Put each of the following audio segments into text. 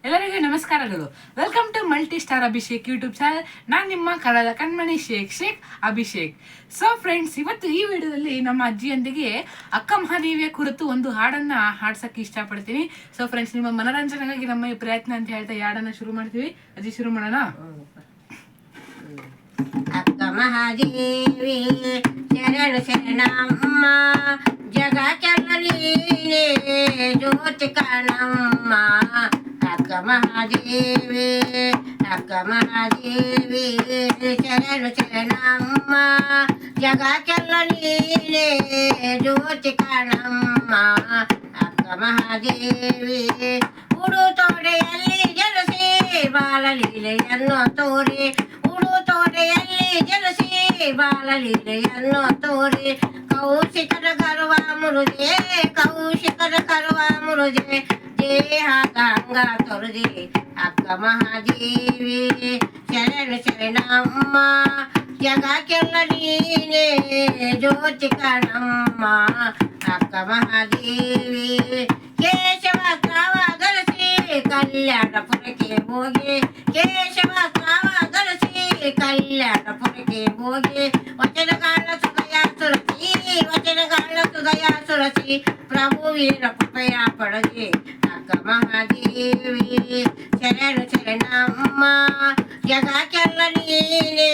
ಎಲ್ಲರಿಗೂ ನಮಸ್ಕಾರಗಳು. Welcome to multi star Abhishek YouTube channel. ನಾನು ನಿಮ್ಮ ಕನ್ನಡದ ಕಣ್ಮಣಿ ಶೇಖ್ ಅಭಿಷೇಕ್. ಸೊ ಫ್ರೆಂಡ್ಸ್, ಇವತ್ತು ಈ ವಿಡಿಯೋದಲ್ಲಿ ನಮ್ಮ ಅಜ್ಜಿಯೊಂದಿಗೆ ಅಕ್ಕ ಮಹಾದೇವಿಯ ಕುರಿತು ಒಂದು ಹಾಡನ್ನ ಹಾಡ್ಸಕ್ಕೆ ಇಷ್ಟಪಡ್ತೀನಿ. ಸೊ ಫ್ರೆಂಡ್ಸ್, ನಿಮ್ಮ ಮನರಂಜನೆಗಾಗಿ ನಮ್ಮ ಈ ಪ್ರಯತ್ನ ಅಂತ ಹೇಳ್ತಾ ಈ ಹಾಡನ್ನ ಶುರು ಮಾಡ್ತೀವಿ. ಅಜ್ಜಿ, ಶುರು ಮಾಡೋಣ. ಅಕ್ಕ ಮಹಾದೇವಿ ಶರಣ ಶರಣಮ್ಮ, ಜಗ ಚಲನೀನೇ ಜ್ಯೋತಿ ಕಾಣಮ್ಮ. ಅಕ್ಕ ಮಹಾದೇವಿ ಶರಣ ಶರಣಮ್ಮ, ಜಗ ಚಲನೀನೇ ಜ್ಯೋತಿ ಕಾಣಮ್ಮ. ಅಕ್ಕ ಮಹಾದೇವಿ ಉಡು ತೋಡೆಯಲ್ಲಿ ಜಲಸಿ ಬಾಲಲೀಲೆಯನ್ನು ತೋರಿ, ಉಡು ತೋಡೆಯಲ್ಲಿ ಜಲಸಿ ಬಾಲಲೀಲೆಯನ್ನು ತೋರಿ, ಕೌಶಿಕರ ಗರ್ವ ಮುರುದೆ, ಕೌಶಿಕರ ಗರ್ವ ಮುರುದೆ, ದೇಹದ ಅಂಗ ತೊರೆದೆ. ಅಕ್ಕ ಮಹಾದೇವಿ ಶರಣ ಶರಣಮ್ಮ, ಜಗಕ್ಕೆಲ್ಲ ನೀನೇ ಜ್ಯೋತಿ ಕಾಣಮ್ಮ. ಅಕ್ಕ ಮಹಾದೇವಿ ಕೇಶವ ಸ್ನಾವ ಧರಿಸಿ ಕಲ್ಯಾಣಪುರಕ್ಕೆ ಹೋಗಿ, ಕೇಶವ ಸ್ನಾವ ಧರಿಸಿ ಕಲ್ಯಾಣಪುರಕ್ಕೆ ಹೋಗಿ, ವಚನಗಾಳ ಸುದಯ ಸುರಸಿ, ವಚನಗಾಳ ಸುದಯ ಸುರಸಿ, ಪ್ರಭುವಿನ ಕೃಪೆಯ ಪಡೆದೆ. ಅಕ್ಕ ಮಹಾದೇವಿ ಶರಣ ಶರಣಮ್ಮ, ಜಗಕ್ಕೆಲ್ಲ ನೀನೇ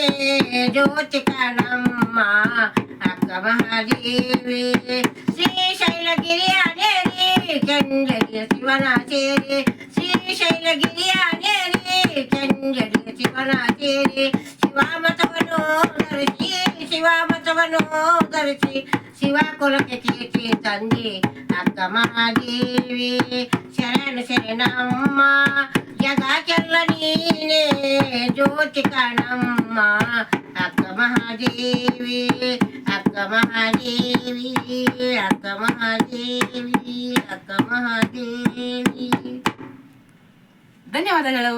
ಜ್ಯೋತಿ ಕಾಣಮ್ಮ. ಅಕ್ಕ ಮಹಾದೇವಿ ಶ್ರೀಶೈಲಗಿರಿಯ ನೇರಿ ಚಂಜಡಿಯ ಶಿವನ ಸೇರಿ, ಶ್ರೀಶೈಲಗಿರಿಯ ನೇರಿ ಚಂಜಡಿಯ ಶಿವನ ಸೇರಿ, ಶಿವಮತವನ್ನು ಧರಿಸಿ, ಶಿವಮತವನ್ನು ಧರಿಸಿ, ಶಿವ ಕುಲಕ್ಕೆ ಕೀರ್ತಿ ತಂದೆ. ಅಕ್ಕ ಮಹಾದೇವಿ ಶರಣ ಶರಣಮ್ಮ, ಜಗಕ್ಕೆಲ್ಲ ನೀನೇ ಜ್ಯೋತಿ ಕಾಣಮ್ಮ. ಅಕ್ಕ ಮಹಾದೇವಿ ಅಕ್ಕ ಮಹಾದೇವಿ ಅಕ್ಕ ಮಹಾದೇವಿ ಅಕ್ಕ ಮಹಾದೇವಿ. ಧನ್ಯವಾದಗಳು.